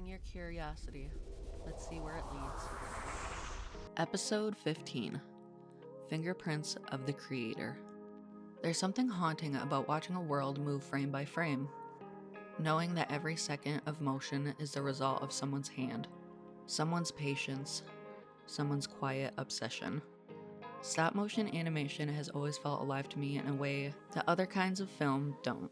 following your curiosity. Let's see where it leads. Episode 15, Fingerprints of the Creator. There's something haunting about watching a world move frame by frame, knowing that every second of motion is the result of someone's hand, someone's patience, someone's quiet obsession. Stop motion animation has always felt alive to me in a way that other kinds of film don't.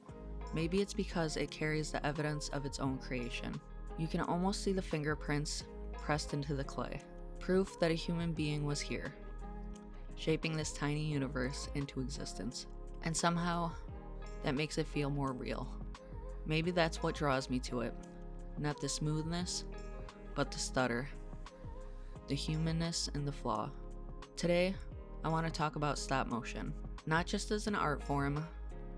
Maybe it's because it carries the evidence of its own creation. You can almost see the fingerprints pressed into the clay, proof that a human being was here, shaping this tiny universe into existence. And somehow, that makes it feel more real. Maybe that's what draws me to it. Not the smoothness, but the stutter, the humanness and the flaw. Today, I want to talk about stop motion, not just as an art form,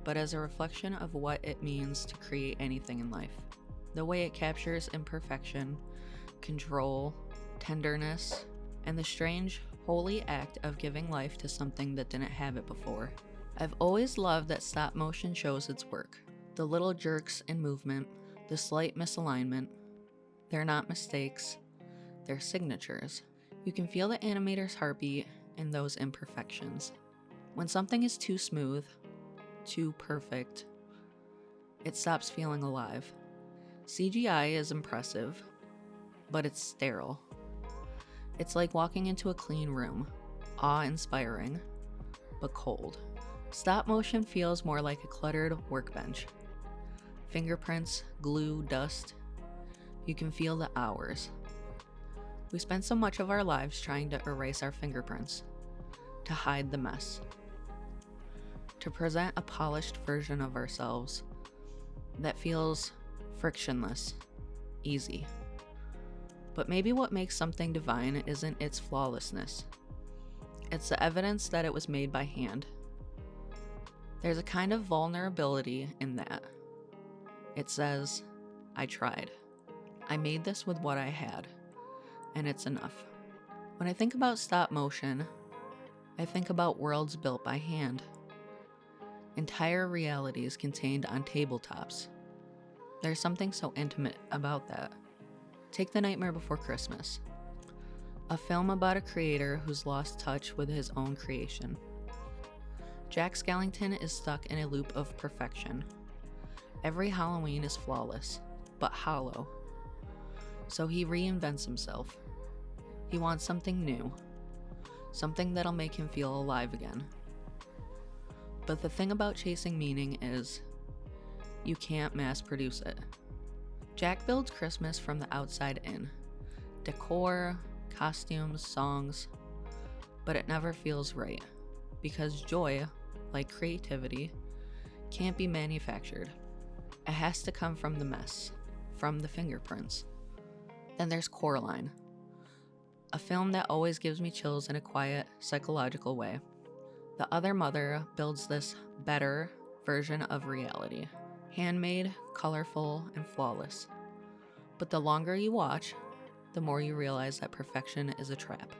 but as a reflection of what it means to create anything in life. The way it captures imperfection, control, tenderness, and the strange, holy act of giving life to something that didn't have it before. I've always loved that stop motion shows its work. The little jerks in movement, the slight misalignment, they're not mistakes, they're signatures. You can feel the animator's heartbeat in those imperfections. When something is too smooth, too perfect, it stops feeling alive. CGI is impressive, but it's sterile. It's like walking into a clean room, awe-inspiring, but cold. Stop motion feels more like a cluttered workbench. Fingerprints, glue, dust. You can feel the hours. We spend so much of our lives trying to erase our fingerprints, to hide the mess, to present a polished version of ourselves that feels frictionless, easy. But maybe what makes something divine isn't its flawlessness. It's the evidence that it was made by hand. There's a kind of vulnerability in that. It says, I tried. I made this with what I had, and it's enough. When I think about stop motion, I think about worlds built by hand. Entire realities contained on tabletops. There's something so intimate about that. Take The Nightmare Before Christmas, a film about a creator who's lost touch with his own creation. Jack Skellington is stuck in a loop of perfection. Every Halloween is flawless, but hollow. So he reinvents himself. He wants something new, something that'll make him feel alive again. But the thing about chasing meaning is, you can't mass produce it. Jack builds Christmas from the outside in. Decor, costumes, songs, but it never feels right. Because joy, like creativity, can't be manufactured. It has to come from the mess, from the fingerprints. Then there's Coraline, a film that always gives me chills in a quiet, psychological way. The other mother builds this better version of reality. Handmade, colorful, and flawless. But the longer you watch, the more you realize that perfection is a trap.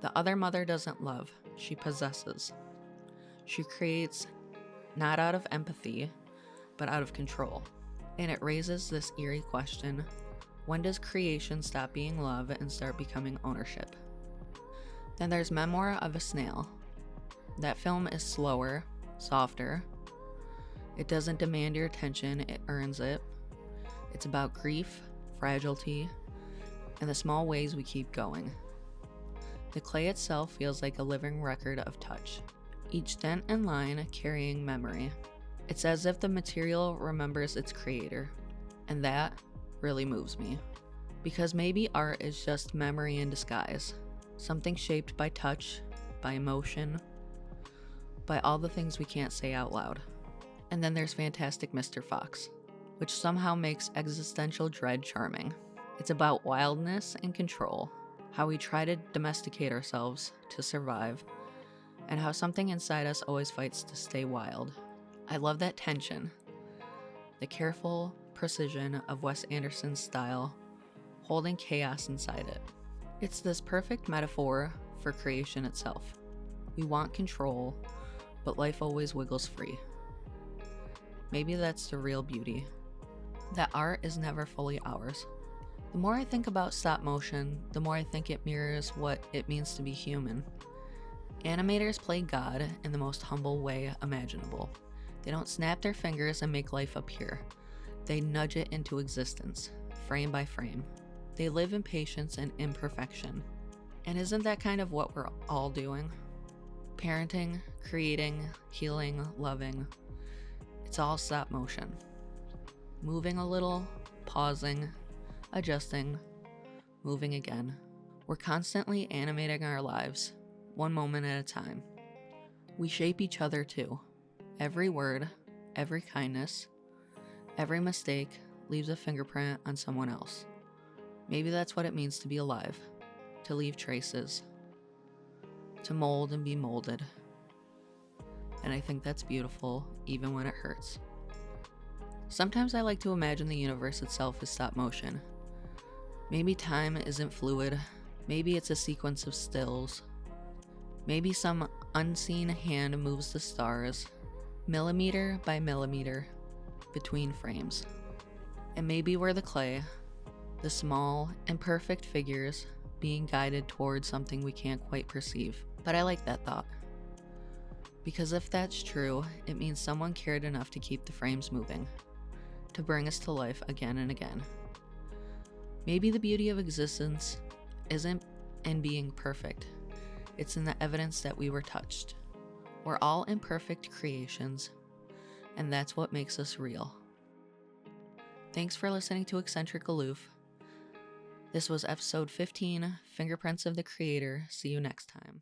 The other mother doesn't love, she possesses. She creates not out of empathy, but out of control. And it raises this eerie question: when does creation stop being love and start becoming ownership? Then there's Memoir of a Snail. That film is slower, softer. It doesn't demand your attention, it earns it. It's about grief, fragility, and the small ways we keep going. The clay itself feels like a living record of touch, each dent and line carrying memory. It's as if the material remembers its creator, and that really moves me. Because maybe art is just memory in disguise, something shaped by touch, by emotion, by all the things we can't say out loud. And then there's Fantastic Mr. Fox, which somehow makes existential dread charming. It's about wildness and control, how we try to domesticate ourselves to survive, and how something inside us always fights to stay wild. I love that tension, the careful precision of Wes Anderson's style, holding chaos inside it. It's this perfect metaphor for creation itself. We want control, but life always wiggles free. Maybe that's the real beauty, that art is never fully ours. The more I think about stop motion, the more I think it mirrors what it means to be human. Animators play God in the most humble way imaginable. They don't snap their fingers and make life appear. They nudge it into existence, frame by frame. They live in patience and imperfection. And isn't that kind of what we're all doing? Parenting, creating, healing, loving. It's all stop motion. Moving a little, pausing, adjusting, moving again. We're constantly animating our lives, one moment at a time. We shape each other too. Every word, every kindness, every mistake leaves a fingerprint on someone else. Maybe that's what it means to be alive, to leave traces, to mold and be molded. And I think that's beautiful, even when it hurts. Sometimes I like to imagine the universe itself as stop motion. Maybe time isn't fluid. Maybe it's a sequence of stills. Maybe some unseen hand moves the stars, millimeter by millimeter, between frames. And maybe we're the clay, the small, imperfect figures being guided towards something we can't quite perceive. But I like that thought. Because if that's true, it means someone cared enough to keep the frames moving, to bring us to life again and again. Maybe the beauty of existence isn't in being perfect. It's in the evidence that we were touched. We're all imperfect creations, and that's what makes us real. Thanks for listening to Eccentric Aloof. This was episode 15, Fingerprints of the Creator. See you next time.